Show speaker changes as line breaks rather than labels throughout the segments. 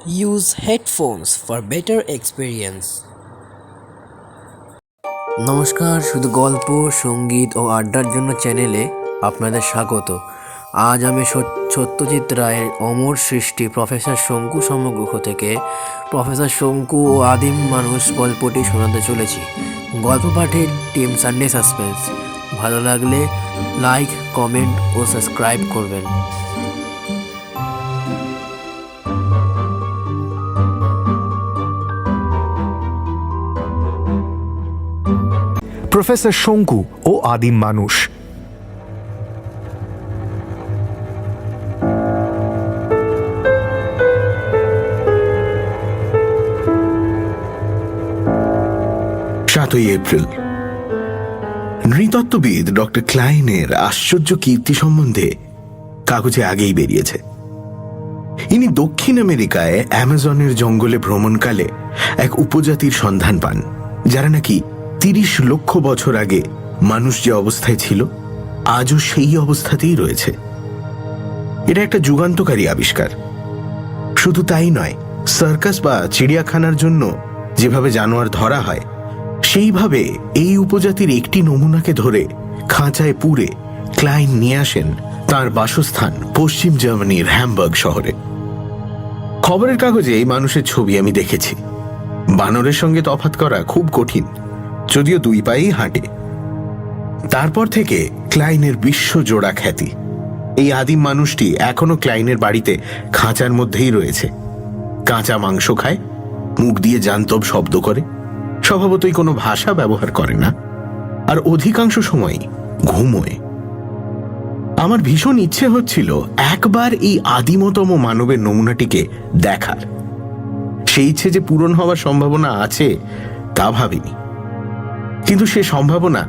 Use headphones for better experience. নমস্কার, শুধু গল্প, সঙ্গীত ও আড্ডার জন্য চ্যানেলে আপনাদের স্বাগত। আজ আমি সত্যজিৎ রায়ের অমর সৃষ্টি প্রফেসর শঙ্কু সমগ্র থেকে প্রফেসর শঙ্কু ও আদিম মানুষ গল্পটি শোনাতে চলেছি। গল্প পাঠের টিম সানডে সাসপেন্স। ভালো লাগলে লাইক, কমেন্ট ও সাবস্ক্রাইব করবেন।
প্রফেসর শঙ্কু ও আদিম মানুষ।
এপ্রিল। নৃতত্ত্ববিদ ডক্টর ক্লাইনের আশ্চর্য কীর্তি সম্বন্ধে কাগজে আগেই বেরিয়েছে। ইনি দক্ষিণ আমেরিকায় অ্যামাজনের জঙ্গলে ভ্রমণকালে এক উপজাতির সন্ধান পান, যারা নাকি ৩০ লক্ষ বছর আগে মানুষ যে অবস্থায় ছিল আজও সেই অবস্থাতেই রয়েছে। এটা একটা যুগান্তকারী আবিষ্কার। শুধু তাই নয়, সার্কাস বা চিড়িয়াখানার জন্য যেভাবে জানোয়ার ধরা হয় সেইভাবে এই উপজাতির একটি নমুনাকে ধরে খাঁচায় পুরে ক্লাইন নিয়ে আসেন তাঁর বাসস্থান পশ্চিম জার্মানির হ্যামবার্গ শহরে। খবরের কাগজে এই মানুষের ছবি আমি দেখেছি। বানরের সঙ্গে তফাৎ করা খুব কঠিন, যদিও দুই পায়েই হাঁটে। তারপর থেকে ক্লাইনের বিশ্বজোড়া খ্যাতি। এই আদিম মানুষটি এখনো ক্লাইনের বাড়িতে খাঁচার মধ্যেই রয়েছে। কাঁচা মাংস খায়, মুখ দিয়ে জান্তব শব্দ করে, স্বভাবতই কোনো ভাষা ব্যবহার করে না, আর অধিকাংশ সময় ঘুমোয়। আমার ভীষণ ইচ্ছে হচ্ছিল একবার এই আদিমতম মানবের নমুনাটিকে দেখার। সেই ইচ্ছে যে পূরণ হওয়ার সম্ভাবনা আছে তা ভাবিনি, কিন্তু সে সম্ভাবনা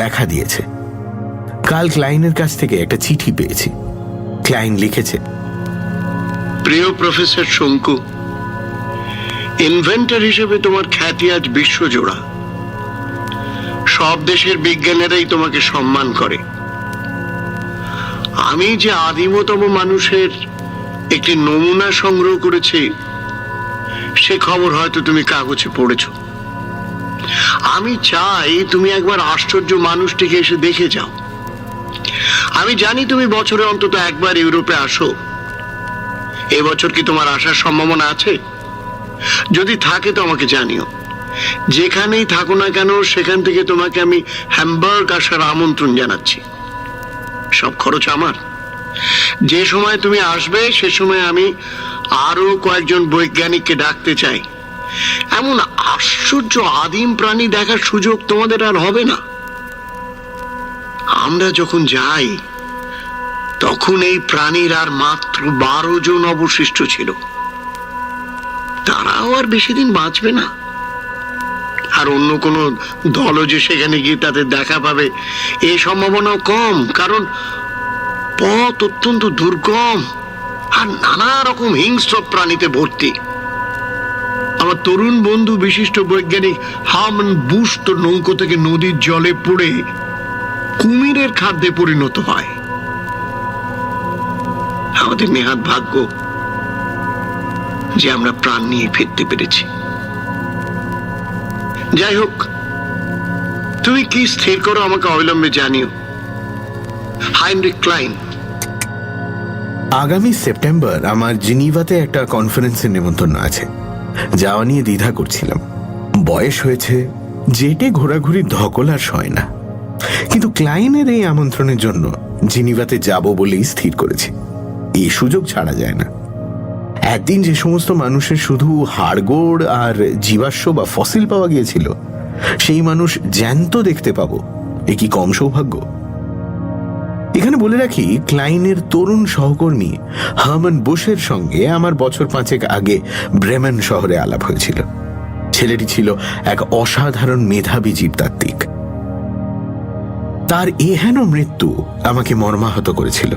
দেখা দিয়েছে। কাল ক্লাইনের কাছ থেকে একটা চিঠি পেয়েছি। ক্লাইন লিখেছে,
প্রিয় প্রফেসর শঙ্কু, ইনভেন্টর হিসেবে তোমার খ্যাতি আজ বিশ্বজোড়া। সব দেশের বিজ্ঞানীরাই তোমাকে সম্মান করে। আমি যে আদিমতম মানুষের একটি নমুনা সংগ্রহ করেছি সে খবর হয়তো তুমি কাগজে পড়েছ। আমি চাই তুমি একবার আশ্চর্য মানুষটিকে এসে দেখে যাও। আমি জানি তুমি বছরে অন্তত একবার ইউরোপে আসো। এবছর কি তোমার আসার সম্ভাবনা আছে? যদি থাকে তো আমাকে জানিও। যেখানেই থাকো না কেন সেখান থেকে তোমাকে আমি হ্যামবার্গ আসার আমন্ত্রণ জানাচ্ছি। সব খরচ আমার। যে সময় তুমি আসবে সে সময় আমি আরো কয়েকজন বৈজ্ঞানিককে ডাকতে চাই। এমন আশ্চর্য আদিম প্রাণী দেখার সুযোগ তোমাদের আর হবে না। আমরা যখন যাই তখন এই প্রাণীর আর মাত্র 12 জন অবশিষ্ট ছিল। তারাও আর বেশি দিন বাঁচবে না। আর অন্য কোনো দলও যে সেখানে গিয়ে তাদের দেখা পাবে এই সম্ভাবনাও কম, কারণ পথ অত্যন্ত দুর্গম আর নানা রকম হিংস্র প্রাণীতে ভর্তি। আমার তরুণ বন্ধু বিশিষ্ট বৈজ্ঞানিক হার্মান বুশ তো নৌকো থেকে নদীর জলে পড়ে কুমিরের খাদ্যে পরিণত হয়। আমাদের নেহাত ভাগ্য যে আমরা প্রাণ নিয়ে ফিরতে পেরেছি। যাই হোক, তুমি কি স্থির করো আমাকে অবিলম্বে জানিও। হাইনরিখ ক্লাইন।
আগামী সেপ্টেম্বর আমার জেনিভাতে একটা কনফারেন্সের নেমন্তন্ন আছে। যাওয়া নিয়ে দ্বিধা করছিলাম। বয়স হয়েছে, জেটে ঘোরাঘুরির ধকল আর সয় না, কিন্তু ক্লাইনের এই আমন্ত্রণের জন্য জেনিভাতে যাব বলেই স্থির করেছি। এই সুযোগ ছাড়া যায় না। একদিন যে সমস্ত মানুষের শুধু হাড়গোড় আর জীবাশ্ম বা ফসিল পাওয়া গিয়েছিল সেই মানুষ জ্যান্ত দেখতে পাবো, এ কি কম সৌভাগ্য? এখানে বলে রাখি, ক্লাইনের তরুণ সহকর্মী হার্মান বুশের সঙ্গে আমার বছর 5 আগে ব্রেমেন শহরে আলাপ হয়েছিল। ছেলেটি ছিল এক অসাধারণ মেধাবী জীবতাত্ত্বিক। তার এহেন মৃত্যু আমাকে মর্মাহত করেছিল।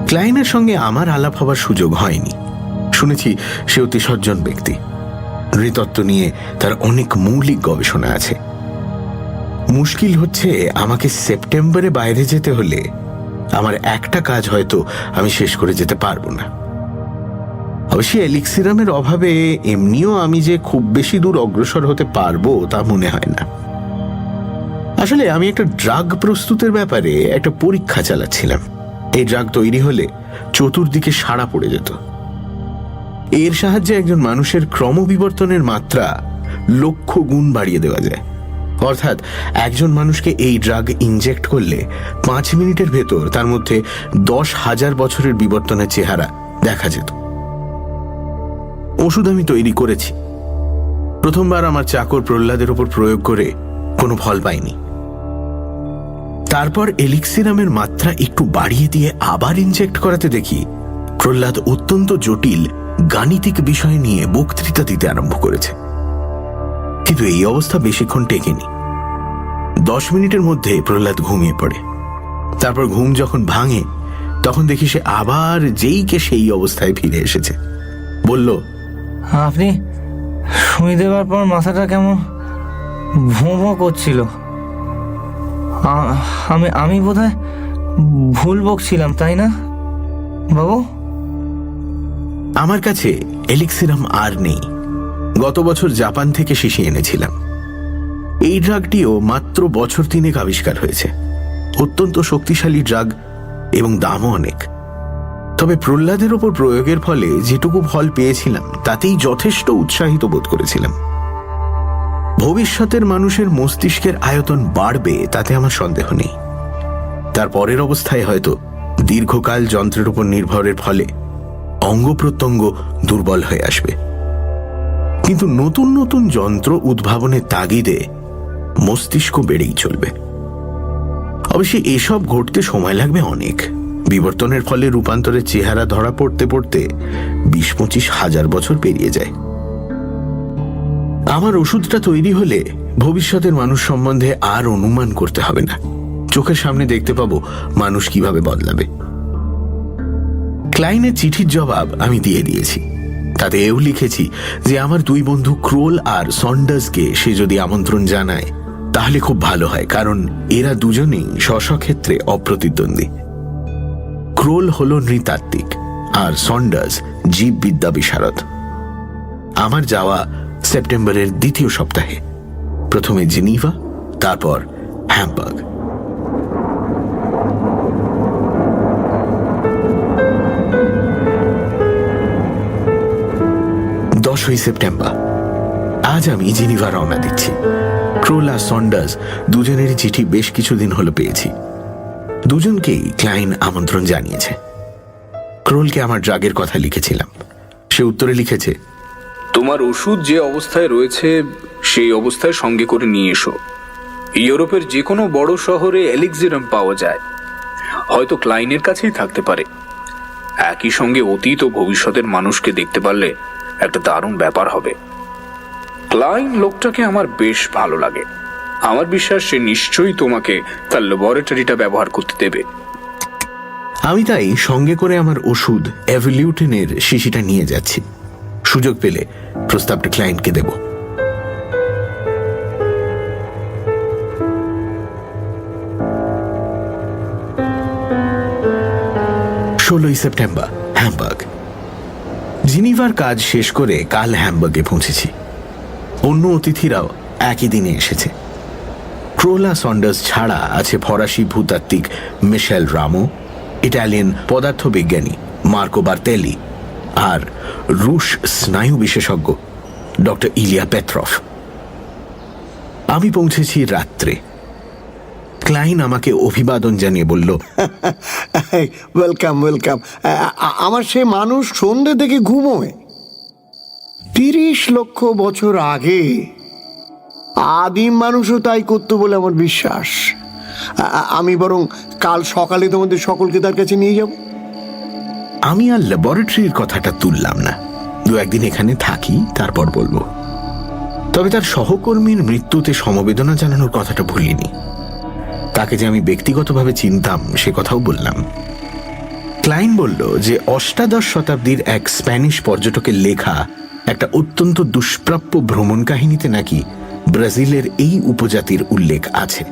ক্লাইনের সঙ্গে আমার আলাপ হবার সুযোগ হয়নি। শুনেছি সে অতি সজ্জন ব্যক্তি। নৃতত্ত্ব নিয়ে তার অনেক মৌলিক গবেষণা আছে। মুশকিল হচ্ছে, আমাকে সেপ্টেম্বরে বাইরে যেতে হলে আমার একটা কাজ হয়তো আমি শেষ করে যেতে পারবো না। অবশ্যই এলিক্সিরামের অভাবে এমনিও আমি যে খুব বেশি দূর অগ্রসর হতে পারবো তা মনে হয় না। আসলে আমি একটা ড্রাগ প্রস্তুতের ব্যাপারে একটা পরীক্ষা চালাচ্ছিলাম। এই ড্রাগ তৈরি হলে চতুর্দিকে সাড়া পড়ে যেত। এর সাহায্যে একজন মানুষের ক্রমবিবর্তনের মাত্রা লক্ষ গুণ বাড়িয়ে দেওয়া যায়। অর্থাৎ একজন মানুষকে এই ড্রাগ ইনজেক্ট করলে 5 মিনিটের ভেতর তার মধ্যে 10,000 বছরের বিবর্তনের চেহারা দেখা যেত। ওষুধ আমি তৈরি করেছি। প্রথমবার আমার চাকর প্রহ্লাদের উপর প্রয়োগ করে কোনো ফল পাইনি। তারপর এলিক্সিরামের মাত্রা একটু বাড়িয়ে দিয়ে আবার ইনজেক্ট করাতে দেখি প্রহ্লাদ অত্যন্ত জটিল গাণিতিক বিষয় নিয়ে বক্তৃতা দিতে আরম্ভ করেছে। কিন্তু এই অবস্থা বেশিক্ষণ টেকেনি। 10 মিনিটের মধ্যে প্রহ্লাদ ঘুমিয়ে পড়ে। তারপর ঘুম যখন ভাঙে তখন দেখি সে আবার যেইকে সেই অবস্থায় ফিরে এসেছে। বলল,
আপনি শুয়ে দেওয়ার পর মাথাটা কেমন ভোঁ ভোঁ করছিল। আমি বোধহয় ভুল বকছিলাম, তাই না বাবু?
আমার কাছে এলিক্সিরাম আর নেই। গত বছর জাপান থেকে শিশি এনেছিলাম। এই ড্রাগটিও মাত্র বছর 3 আবিষ্কার হয়েছে। অত্যন্ত শক্তিশালী ড্রাগ এবং দামও অনেক। তবে প্রহ্লাদের ওপর প্রয়োগের ফলে যেটুকু ফল পেয়েছিলাম তাতেই যথেষ্ট উৎসাহিত বোধ করেছিলাম। ভবিষ্যতের মানুষের মস্তিষ্কের আয়তন বাড়বে তাতে আমার সন্দেহ নেই। তার পরের অবস্থায় হয়তো দীর্ঘকাল যন্ত্রের উপর নির্ভরের ফলে অঙ্গ প্রত্যঙ্গ দুর্বল হয়ে আসবে। কিন্তু নতুন নতুন যন্ত্র উদ্ভাবনের তাগিদে মস্তিষ্ক বেড়েই চলবে। অবশ্যই এসব ঘটতে সময় লাগবে অনেক। বিবর্তনের ফলে রূপান্তরের চেহারা ধরা পড়তে পড়তে 20-25 হাজার বছর পেরিয়ে যায়। আমার ওষুধটা তৈরি হলে ভবিষ্যতের মানুষ সম্বন্ধে আর অনুমান করতে হবে না। চোখের সামনে দেখতে পাবো মানুষ কিভাবে বদলাবে। ক্লাইনের চিঠির জবাব আমি দিয়ে দিয়েছি। তাতে এও লিখেছি যে আমার 2 বন্ধু ক্রোল আর সন্ডার্সকে সে যদি আমন্ত্রণ জানায় তাহলে খুব ভালো হয়, কারণ এরা দুজনেই স্ব ক্ষেত্রে অপ্রতিদ্বন্দ্বী। ক্রোল হল নৃতাত্ত্বিক আর সন্ডার্স জীববিদ্যা বিশারদ। আমার যাওয়া সেপ্টেম্বরের 2য় সপ্তাহে। প্রথমে জেনিভা, তারপর হ্যামবার্গ। সেপ্টেম্বর। আজ আমি জেনিভা রওনা দিচ্ছি। ক্রোল আর সন্ডার্স দুজনেরই চিঠি বেশ কিছুদিন হলো পেয়েছি। দুজনকেই ক্লাইন আমন্ত্রণ জানিয়েছে। ক্রোলকে আমার ড্রাগের কথা লিখেছিলাম। সে উত্তরে লিখেছে,
তোমার ওষুধ যে অবস্থায় রয়েছে সেই অবস্থায় সঙ্গে করে নিয়ে এসো। ইউরোপের যে কোনো বড় শহরে এলিক্সিরাম পাওয়া যায়, হয়তো ক্লাইনের কাছেই থাকতে পারে। একই সঙ্গে অতীত ও ভবিষ্যতের মানুষকে দেখতে পারলে একটা দারুণ ব্যাপার হবে। ক্লাইন লোকটাকে আমার বেশ ভালো লাগে। আমার বিশ্বাস সে নিশ্চয়ই তোমাকে তার ল্যাবরেটরিটা ব্যবহার করতে দেবে।
আমি তাই সঙ্গে করে আমার ওষুধ এভলিউটিনের শিশিটা নিয়ে যাচ্ছি। সুযোগ পেলে প্রস্তাবটা ক্লায়েন্টকে দেব। September, Hamburg. জিনিভার কাজ শেষ করে কাল হ্যামবার্গে পৌঁছেছি। অন্য অতিথিরাও একই দিনে এসেছে। ক্রোলা সন্ডার্স ছাড়া আছে ফরাসি ভূতাত্ত্বিক মিশেল রামো, ইটালিয়ান পদার্থবিজ্ঞানী মার্কো বার্তেলি আর রুশ স্নায়ু বিশেষজ্ঞ ডক্টর ইলিয়া পেত্রফ। আমি পৌঁছেছি রাত্রে। ক্লাইন আমাকে অভিবাদন জানিয়ে বলল,
ওয়েলকাম ওয়েলকাম। আমার সে মানুষ সন্ধ্যে থেকে ঘুমোয়। 30 লক্ষ বছর আগে আদিম মানুষও তাই করতো বলে আমার বিশ্বাস। আমি বরং কাল সকালে তোমাদের সকলকে তার কাছে নিয়ে যাব।
আমি আর ল্যাবরেটরির কথাটা তুললাম না। 2-1 দিন এখানে থাকি, তারপর বলবো। তবে তার সহকর্মীর মৃত্যুতে সমবেদনা জানানোর কথাটা ভুলিনি। তাকে যে আমি ব্যক্তিগতভাবে চিনতাম সে কথাও বললাম। ক্লাইন বলল যে 18 শতাব্দীর এক স্প্যানিশ পর্যটকের লেখা একটা অত্যন্ত দুষ্প্রাপ্য ভ্রমণ কাহিনীতে নাকি ব্রাজিলের এই উপজাতির উল্লেখ আছে।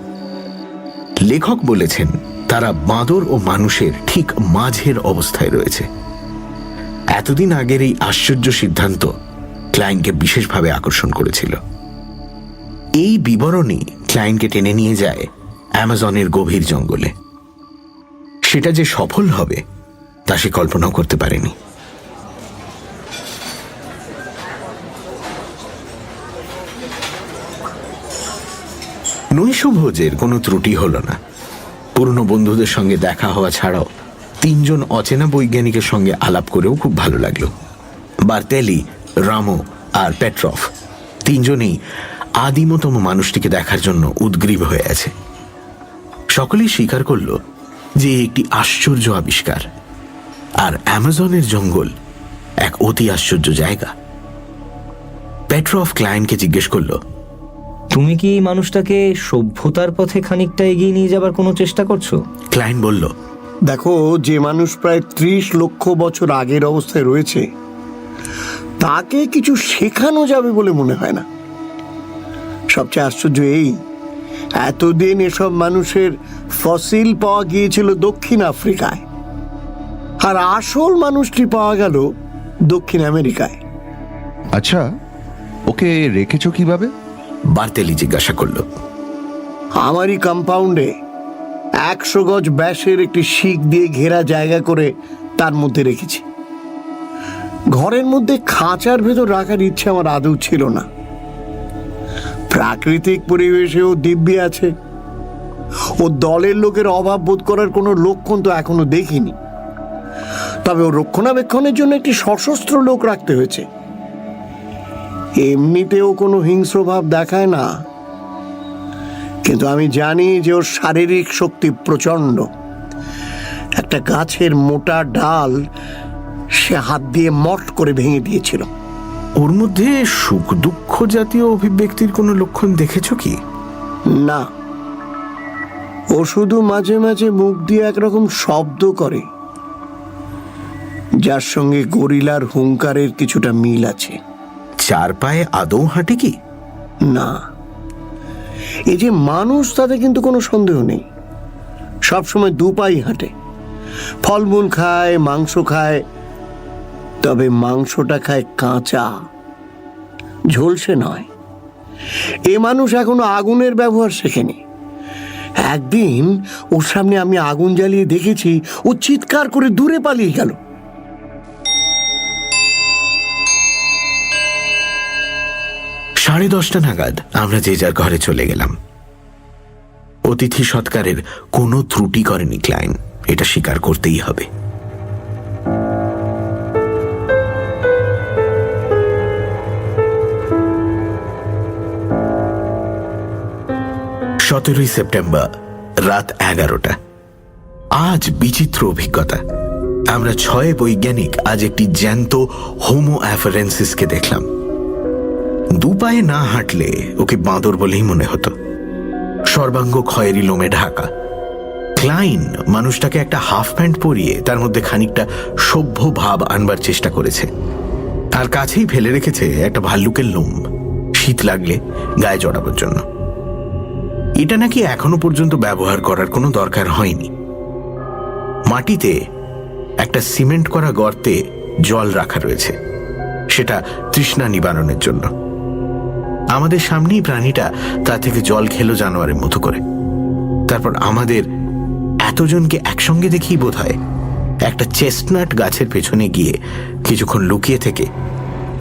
লেখক বলেছেন তারা বাঁদর ও মানুষের ঠিক মাঝের অবস্থায় রয়েছে। এতদিন আগের এই আশ্চর্য সিদ্ধান্ত ক্লায়েন্টকে বিশেষভাবে আকর্ষণ করেছিল। এই বিবরণী ক্লায়েন্টকে টেনে নিয়ে যায় অ্যামাজনের গভীর জঙ্গলে। সেটা যে সফল হবে তা সে কল্পনাও করতে পারেনি। নৈশভোজের কোনো ত্রুটি হল না। পুরনো বন্ধুদের সঙ্গে দেখা হওয়া ছাড়াও 3 জন অচেনা বৈজ্ঞানিকের সঙ্গে আলাপ করেও খুব ভালো লাগলো। বার্তেলি, রামো আর পেট্রফ 3 জনেই আদিমতম মানুষটিকে দেখার জন্য উদ্গ্রীব হয়ে আছে। সকলেই স্বীকার করল যে একটি আশ্চর্য আবিষ্কার, আর অ্যামাজনের জঙ্গল এক অতি আশ্চর্য জায়গা। পেট্রফ ক্লায়েন্টকে জিজ্ঞেস করল,
তুমি কি এই মানুষটাকে সভ্যতার পথে খানিকটা এগিয়ে নিয়ে যাবার কোনো চেষ্টা করছো?
ক্লায়েন্ট বলল,
দেখো, যে মানুষ প্রায় 30 লক্ষ বছর আগের অবস্থায় রয়েছে তাকে কিছু শেখানো যাবে বলে মনে হয় না। সবচেয়ে আশ্চর্য এই, এতদিন এসব মানুষের ফসিল পাওয়া গিয়েছিল দক্ষিণ আফ্রিকায়, আর আসল মানুষটি পাওয়া গেল দক্ষিণ আমেরিকায়।
আচ্ছা, ওকে রেখেছো কিভাবে?
বার্তেলি জিজ্ঞাসা করল।
আমারই কম্পাউন্ডে 100 গজ ব্যাসের একটি শিক দিয়ে ঘেরা জায়গা করে তার মধ্যে রেখেছি। ঘরের মধ্যে খাঁচার ভেতর রাখার ইচ্ছে আমার আদৌ ছিল না। প্রাকৃতিক পরিবেশেও দিব্যি আছে। ও দলের লোকের অভাব বোধ করার কোনো লক্ষণ তো এখনো দেখিনি। তবে ও রক্ষণাবেক্ষণের জন্য একটি সশস্ত্র লোক রাখতে হয়েছে। এমনিতেও কোনো হিংস্র ভাব দেখায় না, কিন্তু আমি জানি যে ওর শারীরিক শক্তি প্রচণ্ড। একটা গাছের মোটা ডাল সে হাত দিয়ে মট করে ভেঙে দিয়েছিল।
ওর মধ্যে সুখ দুঃখ জাতীয় অভিব্যক্তির কোনো লক্ষণ দেখেছ কি?
না, ও শুধু মাঝে মাঝে মুখ দিয়ে একরকম শব্দ করে, যার সঙ্গে গরিলার হুঙ্কারের কিছুটা মিল আছে।
4 পায়ে আদৌ হাঁটে কি?
না, এই যে মানুষ তাতে কিন্তু কোনো সন্দেহ নেই। সবসময় 2 পাই হাঁটে, ফলমূল খায়, মাংস খায়। তবে মাংসটা খায় কাঁচা, ঝলসে নয়। এ মানুষ এখনো আগুনের ব্যবহার শেখেনি। একদিন ওর সামনে আমি আগুন জ্বালিয়ে দেখেছি, ও চিৎকার করে দূরে পালিয়ে গেল।
সাড়ে 10টা নাগাদ আমরা যে যার ঘরে চলে গেলাম। অতিথি সৎকারের কোনো ত্রুটি করেনি ক্লায়েন্ট, এটা স্বীকার করতেই হবে। সেপ্টেম্বর রাত 11টা। আজ বিচিত্র অভিজ্ঞতা। আমরা 6 বৈজ্ঞানিক আজ একটি জ্যান্ত হোমো অ্যাফারেন্সিসকে দেখলাম। 2 পায়ে না হাঁটলে ওকে বাঁদর বলেই মনে হতো। সর্বাঙ্গ খয়েরি লোমে ঢাকা। ক্লাইন মানুষটাকে একটা হাফ প্যান্ট পরিয়ে তার মধ্যে খানিকটা সভ্য ভাব আনবার চেষ্টা করেছে। তার কাছেই ফেলে রেখেছে একটা ভাল্লুকের লোম, শীত লাগলে গায়ে জড়াবার জন্য। এটা নাকি এখনো পর্যন্ত ব্যবহার করার কোনো দরকার হয়নি। মাটিতে একটা সিমেন্ট করা গর্তে জল রাখা রয়েছে, সেটা তৃষ্ণা নিবারণের জন্য। আমাদের সামনেই প্রাণীটা তা থেকে জল খেলো জানোয়ারের মতো করে। তারপর আমাদের এতজনকে একসঙ্গে দেখেই বোধ হয় একটা চেস্টনাট গাছের পেছনে গিয়ে কিছুক্ষণ লুকিয়ে থেকে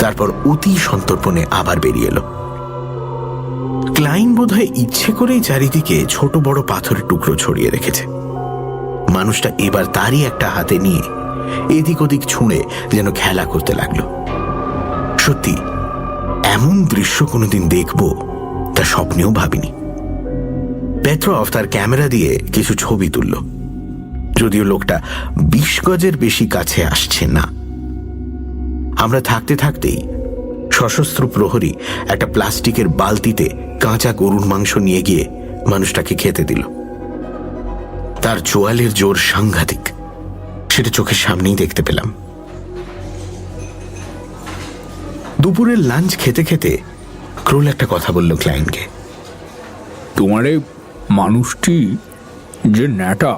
তারপর অতি সন্তর্পণে আবার বেরিয়ে এলো। ক্লাইন বোধহয় ইচ্ছে করেই চারিদিকে ছোট বড় পাথরের টুকরো ছড়িয়ে রেখেছে। মানুষটা এবার তারই একটা হাতে নিয়ে এদিক ওদিক ছুঁড়ে যেন খেলা করতে লাগলো। সত্যি এমন দৃশ্য কোনোদিন দেখব তা স্বপ্নেও ভাবিনি। পেট্রফ তার ক্যামেরা দিয়ে কিছু ছবি তুলল, যদিও লোকটা 20 গজের বেশি কাছে আসছে না। আমরা থাকতে থাকতেই সশস্ত্র প্রহরী একটা প্লাস্টিকের বালতিতে কাঁচা গরুর মাংস নিয়ে গিয়ে মানুষটাকে খেতে দিল। তার চোয়ালের জোর সাংঘাতিক, সেটা চোখের সামনেই দেখতে পেলাম। দুপুরের লাঞ্চ খেতে খেতে ক্রোল একটা কথা বলল ক্লায়েন্টকে।
তোমার এই মানুষটি যে ন্যাটা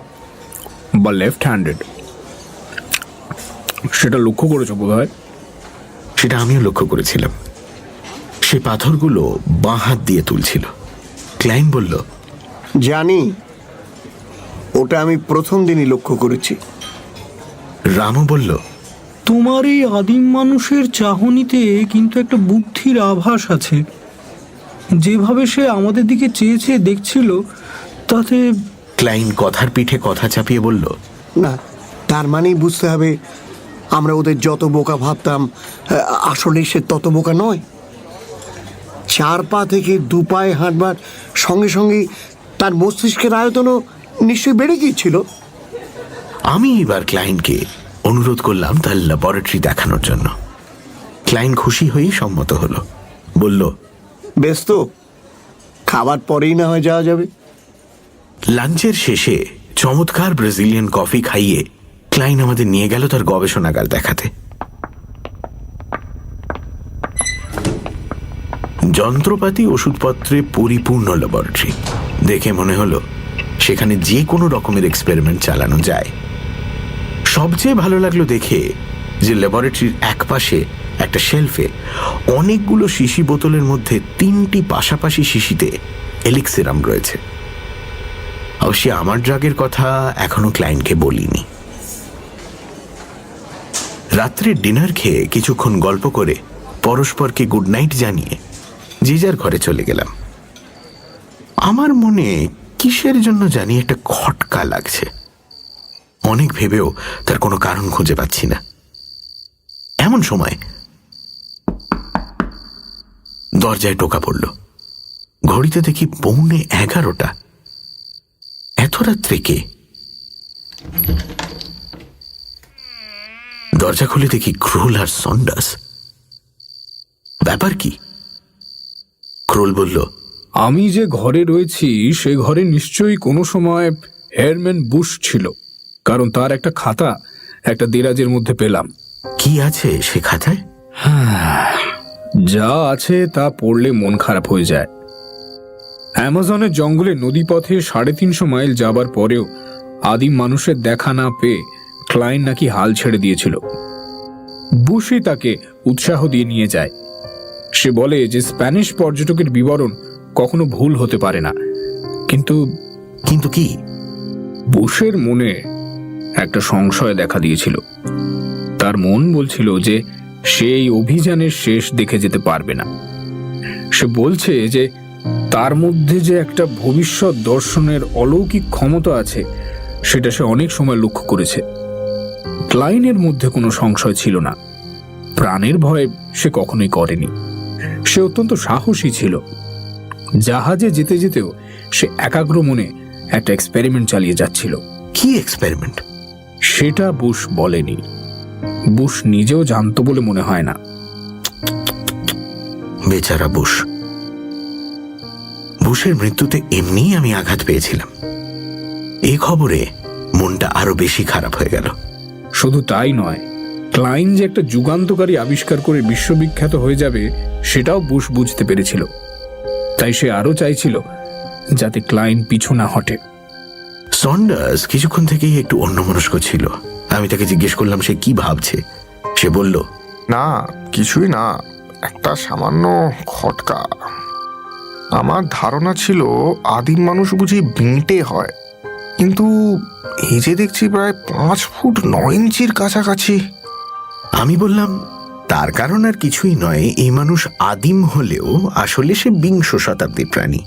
বা লেফট হ্যান্ডেড, সেটা লক্ষ্য করেছো বোধহয়।
সেটা আমিও লক্ষ্য করেছিলাম। সে পাথরগুলো বাঁ হাত দিয়ে তুলছিল। ক্লাইন বলল,
জানি, ওটা আমি প্রথম দিনই লক্ষ্য করেছি।
রামও বলল,
তোমার এই আদিম মানুষের চাহনিতে কিন্তু একটা বুদ্ধির আভাস আছে। যেভাবে সে আমাদের দিকে চেয়ে চেয়ে দেখছিল তাতে।
ক্লাইন কথার পিঠে কথা চাপিয়ে বলল,
না, তার মানেই বুঝতে হবে আমরা ওদের যত বোকা ভাবতাম আসলে সে তত বোকা নয়। 4 পা থেকে 2 পায়ে হাঁটবার সঙ্গে সঙ্গেই তার মস্তিষ্কের আয়তনও নিশ্চয়ই বেড়ে গিয়েছিল।
আমি এবার ক্লাইনকে অনুরোধ করলাম তার ল্যাবরেটরি দেখানোর জন্য। ক্লাইন খুশি হয়েই সম্মত হলো। বলল,
বেশ, তো খাবার পরেই না হয় যাওয়া যাবে।
লাঞ্চের শেষে চমৎকার ব্রাজিলিয়ান কফি খাইয়ে ক্লাইন আমাদের নিয়ে গেল তার গবেষণাগার দেখাতে। যন্ত্রপাতি ওষুধপত্রে পরিপূর্ণ ল্যাবরেটরি। দেখে মনে হলো সেখানে যে কোনো রকমের এক্সপেরিমেন্ট চালানো যায়। সবচেয়ে ভালো লাগলো দেখে যে ল্যাবরেটরির একপাশে একটা শেলফে অনেকগুলো শিশি বোতলের মধ্যে 3টি পাশাপাশি শিশিতে এলিক্সিরাম রয়েছে। অবশ্যই আমার ড্রাগের কথা এখনো ক্লায়েন্টকে বলিনি। রাত্রে ডিনার খেয়ে কিছুক্ষণ গল্প করে পরস্পরকে গুড নাইট জানিয়ে যে যার ঘরে চলে গেলাম। আমার মনে কিসের জন্য জানি একটা খটকা লাগছে। অনেক ভেবেও তার কোনো কারণ খুঁজে পাচ্ছি না। এমন সময় দরজায় টোকা পড়ল। ঘড়িতে দেখি 11:45। এত রাত্রে কে? দরজা খুলে দেখি ক্রোল আর সন্ডার্স। ব্যাপার কি? ক্রোল বলল,
আমি যে ঘরে রয়েছি সে ঘরে নিশ্চয়ই কোনো সময় হেয়ারম্যান বুশ ছিল, কারণ তার একটা খাতা একটা দেরাজের মধ্যে পেলাম।
কি আছে সে খাতায়?
যা আছে তা পড়লে মন খারাপ হয়ে যায়। অ্যামাজনের জঙ্গলে নদীপথে 350 মাইল যাবার পরেও আদিম মানুষের দেখা না পেয়ে ক্লাইন নাকি হাল ছেড়ে দিয়েছিল। বুশই তাকে উৎসাহ দিয়ে নিয়ে যায়। সে বলে যে স্প্যানিশ পর্যটকের বিবরণ কখনো ভুল হতে পারে না। কিন্তু
কিন্তু কি?
বুশের মনে একটা সংশয় দেখা দিয়েছিল। তার মন বলছিল যে সে এই অভিযানের শেষ দেখে যেতে পারবে না। সে বলছে যে তার মধ্যে যে একটা ভবিষ্যৎ দর্শনের অলৌকিক ক্ষমতা আছে সেটা সে অনেক সময় লক্ষ্য করেছে। ক্লাইনের মধ্যে কোনো সংশয় ছিল না। প্রাণের ভয় সে কখনোই করেনি। সে অত্যন্ত সাহসী ছিল। জাহাজে যেতে যেতেও সে একাগ্র মনে একটা এক্সপেরিমেন্ট চালিয়ে যাচ্ছিল।
কি এক্সপেরিমেন্ট?
সেটা বুশ বলেনি। বুশ নিজেও জানতো বলে মনে হয় না।
বেচারা বুশ। বুশের মৃত্যুতে এমনিই আমি আঘাত পেয়েছিলাম। এই খবরে মনটা আরো বেশি খারাপ হয়ে গেল।
শুধু তাই নয়, ক্লাইন যে একটা যুগান্তকারী আবিষ্কার করে বিশ্ববিখ্যাত হয়ে যাবে সেটাও বুশ বুঝতে পেরেছিল। তাই সে আরো চাইছিল যাতে ক্লাইন পিছু না হটে।
সন্ডার্স কিছুক্ষণ থেকেই একটু অন্যমনস্ক ছিল। আমি তাকে জিজ্ঞেস করলাম সে কি ভাবছে। সে বলল,
না, কিছুই না, একটা সামান্য খটকা। আমার ধারণা ছিল আদিম মানুষ বুঝি বিঁটে হয়, কিন্তু এই যে দেখছি প্রায় 5 ফুট 9 ইঞ্চির কাছাকাছি।
আমি বললাম, তার কারণ আর কিছুই নয়, এই মানুষ আদিম হলেও আসলে সে 20 শতাব্দীর প্রাণী।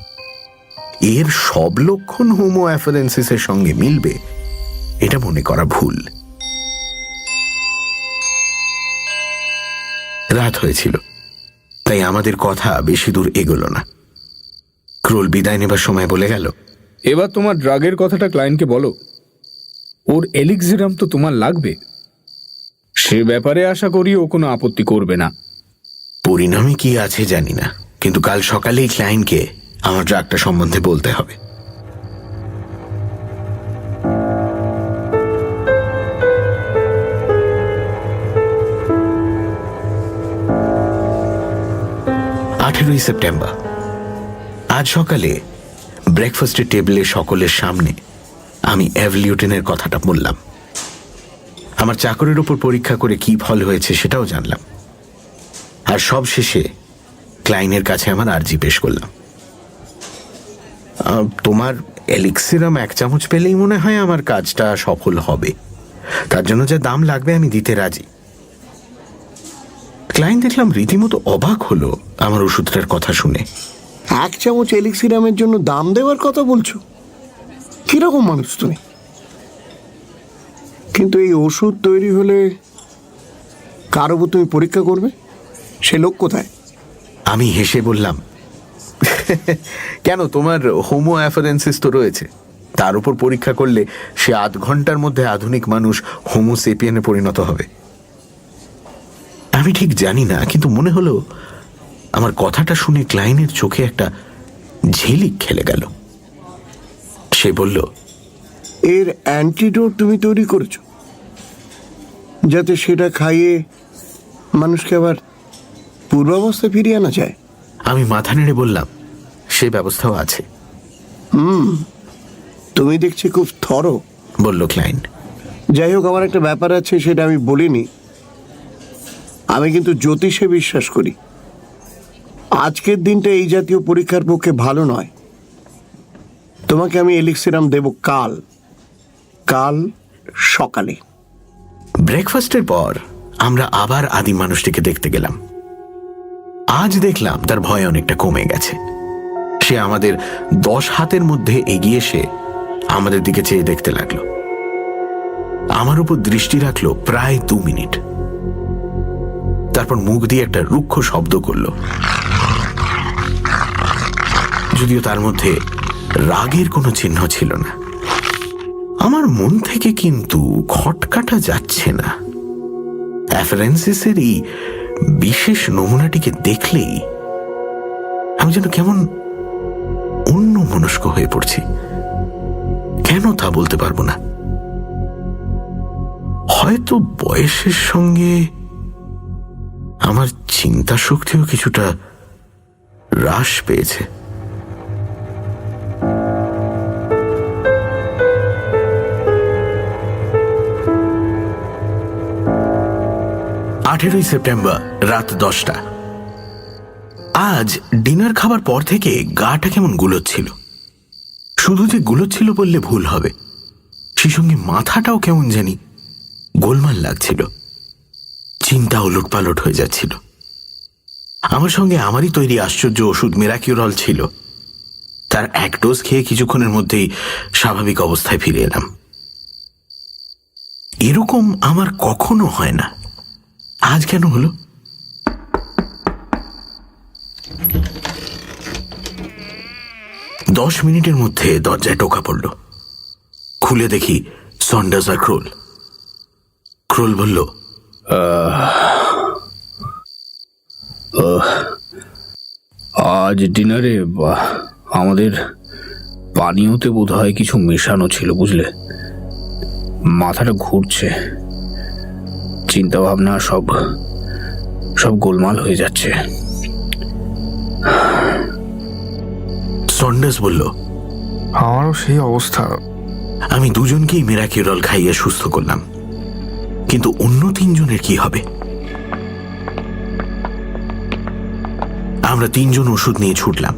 এর সব লক্ষণ হোমো অ্যাফারেন্সিসের সঙ্গে মিলবে এটা মনে করা ভুল। রাত হয়েছিল, তাই আমাদের কথা বেশি দূর এগোলো না। ক্রোল বিদায় নেবার সময় বলে গেল,
এবার তোমার ড্রাগের কথাটা ক্লায়েন্টকে বলো। ওর এলিক্সিরাম তো তোমার লাগবে। সে ব্যাপারে আশা করি ও কোনো আপত্তি করবে না।
পরিণামে কি আছে জানি না, কিন্তু কাল সকালেই ক্লায়েন্টকে আমার ড্রাগটা সম্বন্ধে বলতে হবে। সেপ্টেম্বর। আজ সকালে ব্রেকফাস্টের টেবিলে সকলের সামনে আমি অ্যাভলিউটেনের কথাটা বললাম। আমার চাকরের ওপর পরীক্ষা করে কি ফল হয়েছে সেটাও জানলাম। আর সব শেষে ক্লাইনের কাছে আমার আর্জি পেশ করলাম। তোমার এলিক্সিরাম 1 চামচ পেলেই মনে হয় আমার কাজটা সফল হবে। তার জন্য যা দাম লাগবে আমি দিতে রাজি। ক্লাইন দেখলাম রীতিমতো অবাক হলো আমার ওষুধটার কথা শুনে।
1 চামচ এলিক্সিরামের জন্য দাম দেওয়ার কথা বলছো? কিরকম মানুষ তুমি? কিন্তু এই ওষুধ তৈরি হলে কার উপর তুমি পরীক্ষা করবে? সে লোক কোথায়?
আমি হেসে বললাম, কেন, তোমার হোমো অ্যাফারেন্সিস তো রয়েছে, তার উপর পরীক্ষা করলে সে 8 ঘন্টার মধ্যে আধুনিক মানুষ হোমো সেপিয়েনে পরিণত হবে। আমি ঠিক জানি না, কিন্তু মনে হলো আমার কথাটা শুনে ক্লাইনের চোখে একটা ঝিলিক খেলে গেল। সে বলল,
এর অ্যান্টিডোট তুমি তৈরি করেছো যাতে সেটা খাইয়ে মানুষকে আবার পূর্বাবস্থায় ফিরিয়ে আনা যায়?
আমি মাথা নেড়ে বললাম, সে ব্যবস্থাও আছে।
তুমি দেখছি খুব থরো,
বলল ক্লাইন।
যাই হোক, আমার একটা ব্যাপার আছে, সেটা আমি বলিনি। আমি কিন্তু জ্যোতিষে বিশ্বাস করি। আজকের দিনটা এই জাতীয় পরীক্ষার পক্ষে ভালো নয়। তোমাকে আমি এলিক্সিরাম দেব কাল সকালে।
ব্রেকফাস্টের পর আমরা আবার আদিম মানুষটিকে দেখতে গেলাম। আজ দেখলাম তার ভয় অনেকটা কমে গেছে। সে আমাদের 10 হাতের মধ্যে এগিয়ে এসে আমাদের দিকে চেয়ে দেখতে লাগলো। আমার উপর দৃষ্টি রাখলো প্রায় 2 মিনিট। তারপর মুখ দিয়ে একটা রুক্ষ শব্দ করলো, যদিও তার মধ্যে রাগের কোনো চিহ্ন ছিল না। আমার মন থেকে কিন্তু খটকাটা যাচ্ছে না। অ্যাফারেন্সিসের এই বিশেষ নমুনাটিকে দেখলেই আমি যেন কেমন অন্য মনস্ক হয়ে পড়ছি। কেন তা বলতে পারবো না। হয়তো বয়সের সঙ্গে আমার চিন্তা শক্তিও কিছুটা হ্রাস পেয়েছে। সেপ্টেম্বর রাত 10টা। আজ ডিনার খাবার পর থেকে গাটা কেমন গুলোচ্ছিল। শুধু যে গুলোচ্ছিল বললে ভুল হবে, সেই সঙ্গে মাথাটাও কেমন জানি গোলমাল লাগছিল। চিন্তা ওলটপালট হয়ে যাচ্ছিল। আমার সঙ্গে আমারই তৈরি আশ্চর্য ওষুধ মিরাকিউরল ছিল। তার 1 ডোজ খেয়ে কিছুক্ষণের মধ্যেই স্বাভাবিক অবস্থায় ফিরে এলাম। এরকম আমার কখনো হয় না, আজ কেন হলো? দশ মিনিটের মধ্যে দরজায় টোকা পড়ল। খুলে দেখি সন্ডার্স আর ক্রোল। ক্রোল বলল,
আজ ডিনারে আমাদের পানীয়তে বোধ হয় কিছু মেশানো ছিল, বুঝলে। মাথাটা ঘুরছে, চিন্তা ভাবনা সব গোলমাল হয়ে যাচ্ছে।
সন্ডার্স বলল,
আমারও সেই অবস্থা।
আমি দুজনকেই মিরাকিউরল খাইয়ে সুস্থ করলাম, কিন্তু অন্য 3 জনের কি হবে? আমরা 3 জন ওষুধ নিয়ে ছুটলাম।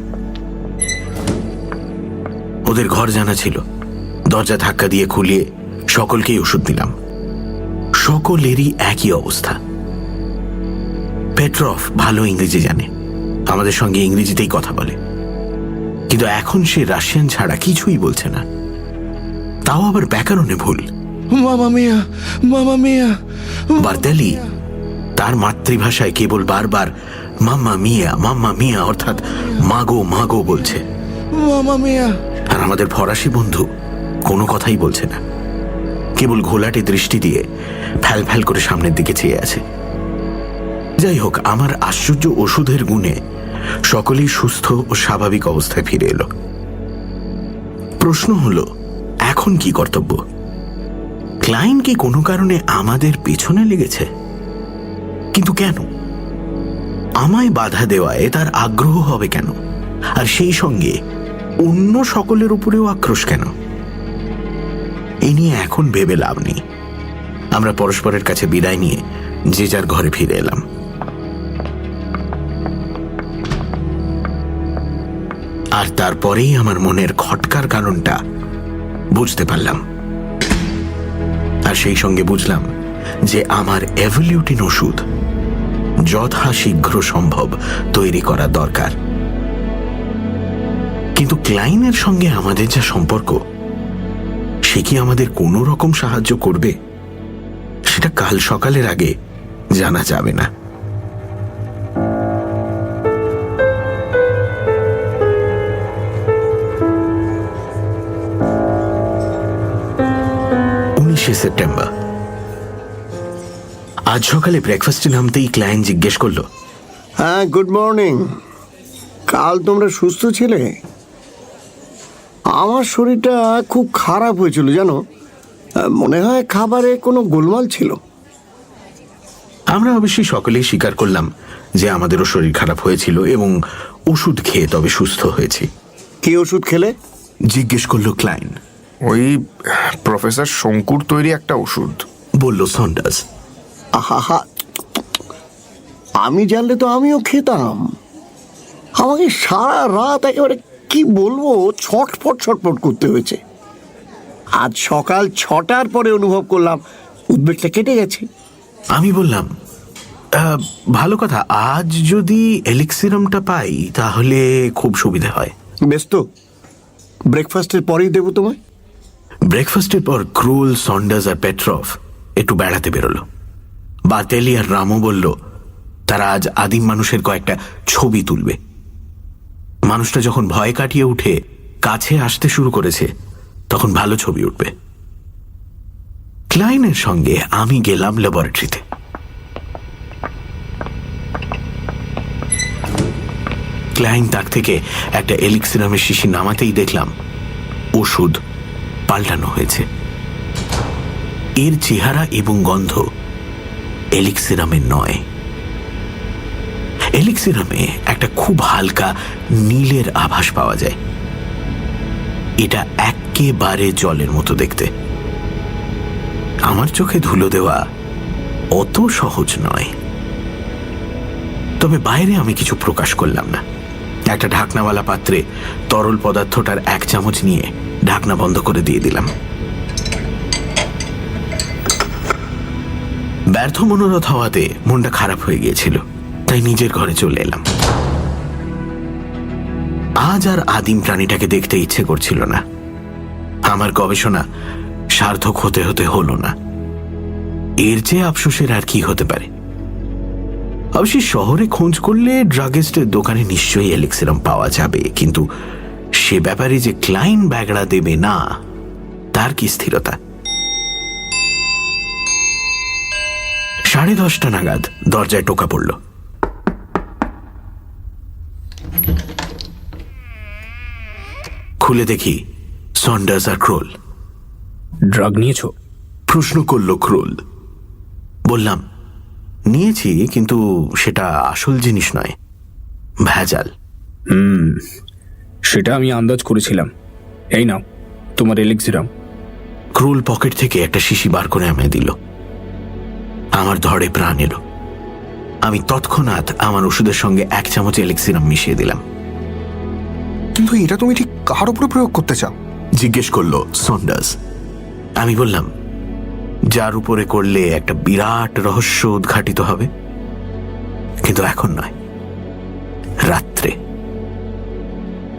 ওদের ঘর জানা ছিল। দরজা ধাক্কা দিয়ে খুলিয়ে সকলকেই ওষুধ দিলাম। সকলেরই একই অবস্থা। পেট্রফ ভালো ইংরেজি জানে, আমাদের সঙ্গে ইংরেজিতেই কথা বলে, কিন্তু এখন সে রাশিয়ান ছাড়া কিছুই বলছে না। তাও আবার ব্যাকরণে ভুল।
মামা মিয়া।
বার্দালি তার মাতৃভাষায় কেবল বারবার মাম্মা মিয়া অর্থাৎ মাগো মাগো বলছে।
মামা মিয়া।
আর আমাদের ফরাসি বন্ধু কোনো কথাই বলছে না, কেবল ঘোলাটে দৃষ্টি দিয়ে ফ্যাল ফ্যাল করে সামনের দিকে চেয়ে আছে। যাই হোক, আমার আশ্চর্য ওষুধের গুণে সকলেই সুস্থ ও স্বাভাবিক অবস্থায় ফিরে এলো। প্রশ্ন হলো, এখন কি কর্তব্য? ক্লাইন কি কোনো কারণে আমাদের পেছনে লেগেছে? কিন্তু কেন? আমায় বাধা দেওয়ায় তার আগ্রহ হবে কেন? আর সেই সঙ্গে অন্য সকলের উপরেও আক্রোশ কেন? এই নিয়ে এখন ভেবে লাভ নেই। আমরা পরস্পরের কাছে বিদায় নিয়ে যে যার ঘরে ফিরে এলাম। আর তারপরেই আমার মনের খটকার কারণটা বুঝতে পারলাম, আর সেই সঙ্গে বুঝলাম যে আমার এভলিউটিন ওষুধ যথাশীঘ্র সম্ভব তৈরি করা দরকার। কিন্তু ক্লাইনের সঙ্গে আমাদের যা সম্পর্ক, সে কি আমাদের কোনো রকম সাহায্য করবে সেটা কাল সকালের আগে জানা যাবে না। সেপ্টেম্বর। আজ সকালে ব্রেকফাস্টে নামতেই ক্লায়েন্ট জিজ্ঞেস করলো,
হ্যাঁ, গুড মর্নিং। কাল তোমরা সুস্থ ছিলে? আমার শরীরটা খুব খারাপ হয়েছিল জানো, মনে হয় খাবারে কোনো গোলমাল ছিল।
আমরা অবশ্যই সকলেই স্বীকার করলাম যে আমাদেরও শরীর খারাপ হয়েছিল এবং ওষুধ খেয়ে তবে সুস্থ হয়েছি।
কি ওষুধ খেলে?
জিজ্ঞেস করলো ক্লায়েন্ট।
ওই প্রফেসর শঙ্কুর তৈরি একটা ওষুধ,
বলল সন্ডার্স।
আহা, আমি জানলে তো আমিও খেতাম। আমাকে সারা রাত একেবারে কি বলবো ছটফট করতে হয়েছে। আজ সকাল 6টার পরে অনুভব করলাম উদ্বেগটা কেটে গেছে।
আমি বললাম, ভালো কথা, আজ যদি এলিক্সিরামটা পাই তাহলে খুব সুবিধা হয়।
বেশ তো, ব্রেকফাস্টের পরেই দেবো তোমায়।
ব্রেকফাস্টের পর ক্রুল, সন্ডার্স আর পেট্রভ একটু বেড়াতে বেরোলো। বাতেলি আর রামও বলল তারা আজ আদিম মানুষের কয়েকটা ছবি তুলবে। মানুষটা যখন ভয় কাটিয়ে উঠে কাছে আসতে শুরু করেছে তখন ভালো ছবি উঠবে। ক্লাইনের সঙ্গে আমি গেলাম ল্যাবরেটরিতে। ক্লাইন তাক থেকে একটা এলিক্সিরামের শিশি নামাতেই দেখলাম ওষুধ পাল্টানো হয়েছে। এর চেহারা এবং গন্ধ এলিক্সিরামের নয়। এলিক্সিরামে একটা খুব হালকা নীলের আভাস পাওয়া যায়। এটা একেবারে জলের মতো দেখতে। আমার চোখে ধুলো দেওয়া অত সহজ নয়, তবে বাইরে আমি কিছু প্রকাশ করলাম না। একটা ঢাকনাওয়ালা পাত্রে তরল পদার্থটার 1 চামচ নিয়ে ঢাকনা বন্ধ করে দিয়ে দিলাম। ব্যর্থ মনোরথ হওয়াতে মনটা খারাপ হয়ে গিয়েছিল, তাই নিজের ঘরে চলে এলাম। আজ আর আদিম প্রাণীটাকে দেখতে ইচ্ছে করছিল না। আমার গবেষণা সার্থক হতে হতে হলো না। এর চেয়ে আফসোসের আর কি হতে পারে। অবশ্যই শহরে খোঁজ করলে ড্রাগিস্টের দোকানে নিশ্চয়ই এলিক্সিরাম পাওয়া যাবে, কিন্তু সে ব্যাপারে যে ক্লাইন ব্যাগড়া দেবে না তার কি স্থিরতা। 10:30 নাগাদ দরজায় টোকা পড়ল। খুলে দেখি সন্ডার্স আর ক্রোল।
ড্রাগ নিয়েছো?
প্রশ্ন করল ক্রোল। বললাম, নিয়েছি, কিন্তু সেটা আসল জিনিস নয়, ভেজাল।
সেটা আমি আন্দাজ করেছিলাম। এই নাও তোমার এলিক্সিরাম।
ক্রোল পকেট থেকে একটা শিশি বার করে আমায় দিল। আমার ধরে প্রাণ এলো। আমি তৎক্ষণাৎ আমার ওষুধের সঙ্গে 1 চামচ এলিক্সিরাম মিশিয়ে দিলাম।
কিন্তু এটা তুমি ঠিক কার উপরে প্রয়োগ করতে চাও?
জিজ্ঞেস করলো সন্ডার্স। আমি বললাম, যার উপরে করলে একটা বিরাট রহস্য উদ্ঘাটিত হবে, কিন্তু এখন নয়, রাত্রে।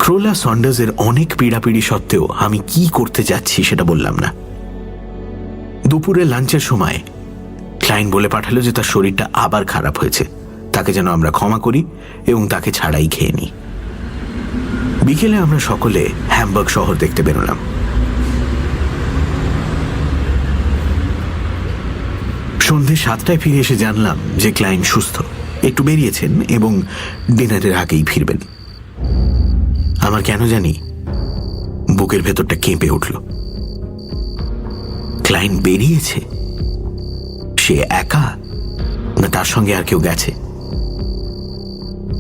ক্রোলা সন্ডার্সের অনেক পীড়াপিড়ি সত্ত্বেও আমি কি করতে যাচ্ছি সেটা বললাম না। দুপুরে লাঞ্চের সময় ক্লাইন বলে পাঠালো যে তার শরীরটা আবার খারাপ হয়েছে, তাকে যেন আমরা ক্ষমা করি এবং তাকে ছাড়াই খেয়ে নিই। বিকেলে আমরা সকলে হ্যামবার্গ শহর দেখতে বেরোলাম। সন্ধে 7টায় ফিরে এসে জানলাম যে ক্লাইন সুস্থ, একটু বেরিয়েছেন এবং ডিনারের আগেই ফিরবেন। আমার কেন জানি বুকের ভেতরটা কেঁপে উঠল। ক্লাইন বেরিয়েছে? সে একা, না তার সঙ্গে আর কেউ গেছে?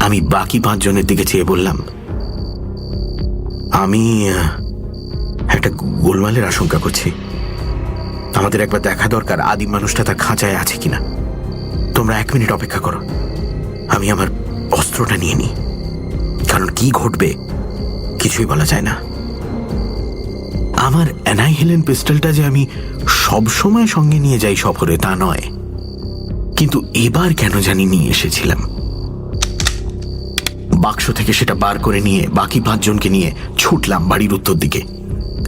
আমি বাকি 5 জনের দিকে চেয়ে বললাম, আমি একটা গোলমালের আশঙ্কা করছি। আমাদের একবার দেখা দরকার আদিম মানুষটা তার খাঁচায় আছে কিনা। তোমরা 1 মিনিট অপেক্ষা করো, আমি আমার অস্ত্রটা নিয়ে নিই, কারণ কি ঘটবে কিছুই বলা যায় না। আমার অ্যানাইহেলেন পিস্টলটা যে আমি সব সময় সঙ্গে নিয়ে যাই সফরে তা নয়, কিন্তু এবার কেন জানি নিয়ে এসেছিলাম। বাক্স থেকে সেটা বার করে নিয়ে বাকি 5 জনকে নিয়ে ছুটলাম বাড়ির উত্তর দিকে,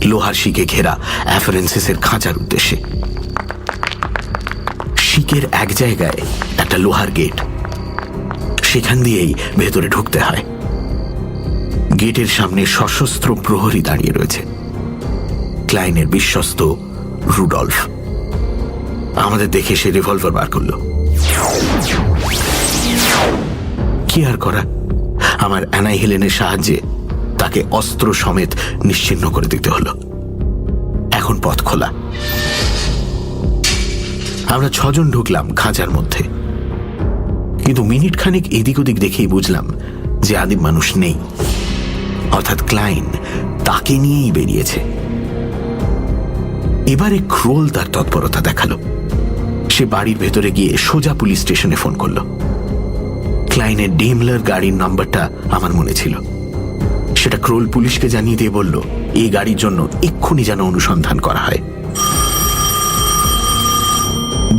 লোহার শিকে ঘেরা অ্যাফারেন্সিসের খাঁচার উদ্দেশ্যে। শিকের এক জায়গায় একটা লোহার গেট, সেখান দিয়েই ভেতরে ঢুকতে হয়। গেটের সামনে সশস্ত্র প্রহরী দাঁড়িয়ে রয়েছে, ক্লাইনের বিশ্বস্ত রুডলফ। আমাদের দেখে সে রিভলভার বার করল। কি আর করা, আমার অ্যানাইহেলেনের সাহায্যে তাকে অস্ত্র সমেত নিশ্চিহ্ন করে দিতে হলো। এখন পথ খোলা। আমরা 6 জন ঢুকলাম খাঁচার মধ্যে, কিন্তু মিনিট খানিক এদিক ওদিক দেখেই বুঝলাম যে আদিম মানুষ নেই, অর্থাৎ ক্লাইন তাকে নিয়েই বেরিয়েছে। এবারে ক্রোল তার তৎপরতা দেখালো। সে বাড়ির ভেতরে গিয়ে সোজা পুলিশ স্টেশনে ফোন করল। ক্লাইনের ডেমলার গাড়ির নাম্বারটা আমার মনে ছিল। সেটা ক্রোল পুলিশকে জানিয়ে দিয়ে বলল এই গাড়ির জন্য এক্ষুনি যেন অনুসন্ধান করা হয়।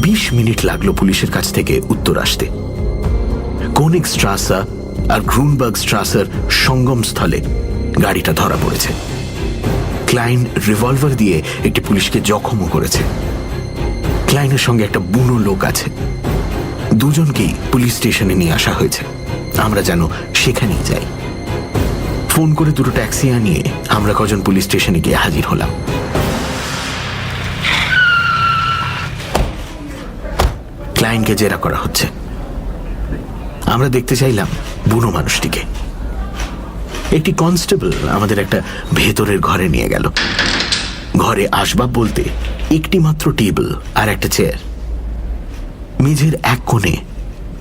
20 মিনিট লাগলো পুলিশের কাছ থেকে উত্তর আসতে। কোনিগ স্ট্রাসা আর গ্রুনবার্গ স্ট্রাসার সঙ্গম স্থলে গাড়িটা ধরা পড়েছে। ক্লাইন রিভলভার দিয়ে একটি পুলিশকে জখমও করেছে। ক্লাইনের সঙ্গে একটা বুনো লোক আছে। দুজনকেই পুলিশ স্টেশনে নিয়ে আসা হয়েছে। আমরা যেন সেখানেই যাই। ফোন করে 2টো ট্যাক্সি আনিয়ে আমরা কজন পুলিশ স্টেশনে গিয়ে হাজির হলাম। ক্লাইনকে জেরা করা হচ্ছে। আমরা দেখতে চাইলাম বুনো মানুষটিকে। একটি কনস্টেবল আমাদের একটা ভেতরের ঘরে নিয়ে গেল। ঘরে আসবাব বলতে একটি মাত্র টেবিল আর একটা চেয়ার। মেঝের এক কোণে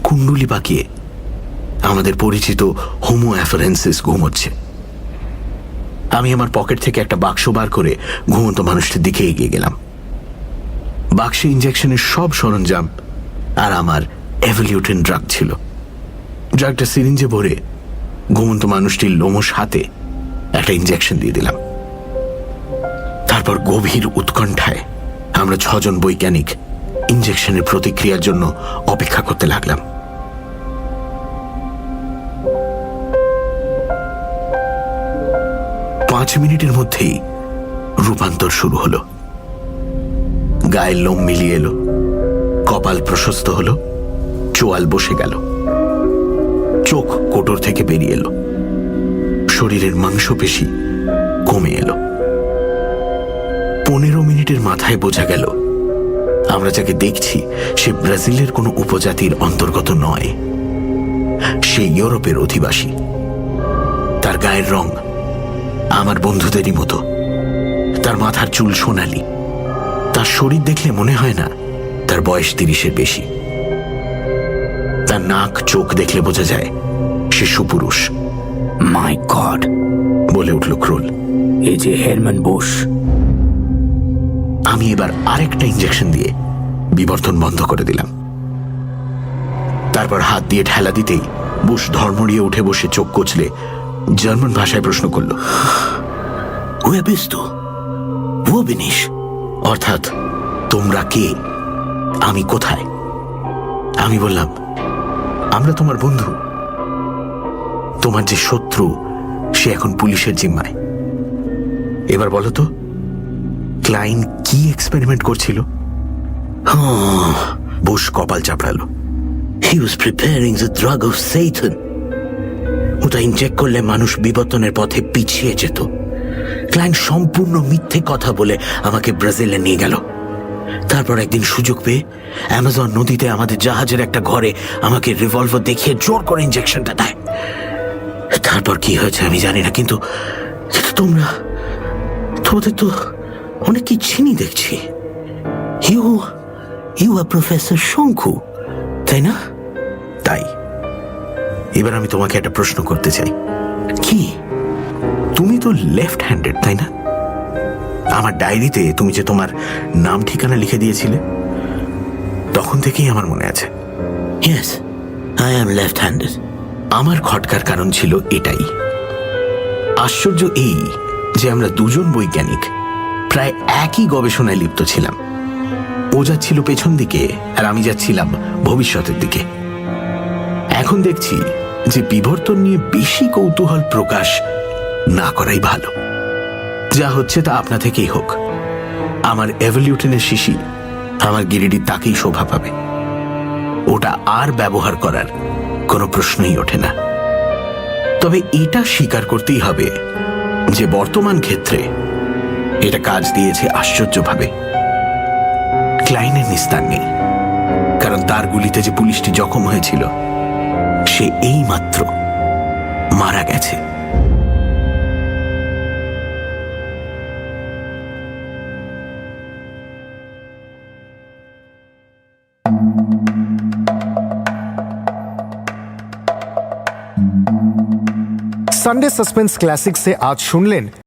কুণ্ডুলি পাকিয়ে আমাদের পরিচিত হোমো অ্যাফারেন্সিস ঘুমোচ্ছে। আমি আমার পকেট থেকে একটা বাক্স বার করে ঘুমন্ত মানুষটির দিকে এগিয়ে গেলাম। বাক্সে ইঞ্জেকশনের সব সরঞ্জাম আর আমার এভলিউটিন ড্রাগ ছিল। ড্রাগটা সিরিঞ্জে ভরে ঘুমন্ত মানুষটির লোমশ হাতে একটা ইঞ্জেকশন দিয়ে দিলাম। তারপর গভীর উৎকণ্ঠায় আমরা 6 জন বৈজ্ঞানিক ইঞ্জেকশনের প্রতিক্রিয়ার জন্য অপেক্ষা করতে লাগলাম। পাঁচ মিনিটের মধ্যেই রূপান্তর শুরু হলো। গায়ের লোম মিলিয়ে এলো, কপাল প্রশস্ত হলো, চোয়াল বসে গেল, চোখ কোটর থেকে বেরিয়ে এলো, শরীরের মাংসপেশি কমে এলো। 15 মিনিটের মাথায় বোঝা গেল আমরা যাকে দেখছি সে ব্রাজিলের কোনো উপজাতির অন্তর্গত নয়, সে ইউরোপের অধিবাসী। তার গায়ের রং আমার বন্ধুদেরই মতো, তার মাথার চুল সোনালি। তার শরীর দেখলে মনে হয় না তার বয়স 30-এর বেশি। তার নাক চোখ দেখলে বোঝা যায় সে সুপুরুষ।
মাই গড,
বলে উঠল ক্রোল,
এই যে হেরম্যান বোস।
আমি এবার আরেকটা ইঞ্জেকশন দিয়ে বিবর্তন বন্ধ করে দিলাম। তারপর হাত দিয়ে ঠেলা দিতেই বুশ ধর্মড়িয়ে উঠে বসে চোখ কচলে জার্মান ভাষায় প্রশ্ন করল, অর্থাৎ তোমরা কে, আমি কোথায়? আমি বললাম, আমরা তোমার বন্ধু। তোমার যে শত্রু সে এখন পুলিশের জিম্মায়। এবার বলো তো ক্লাইন কি এক্সপেরিমেন্ট করছিল? বুশ কপাল চাপড়ালো।
He was preparing the drug of Satan. ওটা ইনজেক্ট করলে মানুষ বিবর্তনের পথে পিছিয়ে যেত। ক্লাইন সম্পূর্ণ মিথ্যে কথা বলে আমাকে ব্রাজিলে নিয়ে গেল। তারপর একদিন সুযোগ পেয়ে অ্যামাজন নদীতে আমাদের জাহাজের একটা ঘরে আমাকে রিভলভার দেখিয়ে জোর করে ইনজেকশনটা দেয়। তারপর কি হয়েছে আমি জানি না, কিন্তু তোমাদের তো অনেক কি চিনি দেখছি। ইউ আর প্রফেসর শঙ্কু, তাই না?
তাই। এবার আমি তোমাকে একটা প্রশ্ন করতে চাই।
কি?
তুমি তো লেফট হ্যান্ডেড, তাই না? আমার ডায়েরিতে তুমি যে তোমার নাম ঠিকানা লিখে দিয়েছিলে, তখন থেকেই আমার মনে আছে।
Yes, I am left-handed.
আমার খটকার কারণ ছিল এটাই। আশ্চর্য এই যে আমরা দুজন বৈজ্ঞানিক প্রায় একই গবেষণায় লিপ্ত ছিলাম। ও যাচ্ছিল পেছন দিকে আর আমি যাচ্ছিলাম ভবিষ্যতের দিকে। এখন দেখছি যে বিবর্তন নিয়ে বেশি কৌতূহল প্রকাশ না করাই ভালো। যা হচ্ছে তা আপনা থেকেই হোক। আমার এভলিউশনের শিশি আমার গিরিডি তাকেই শোভা পাবে। ওটা আর ব্যবহার করার কোনো প্রশ্নই ওঠে না। তবে এটা স্বীকার করতেই হবে যে বর্তমান ক্ষেত্রে এটা কাজ দিয়েছে আশ্চর্যভাবে। ক্লাইনের নিস্তার নেই, কারণ তার গুলিতে যে পুলিশটি জখম হয়েছিল সে এই মাত্র মারা গেছে।
সানডে সাসপেন্স ক্লাসিক से आज सुनलें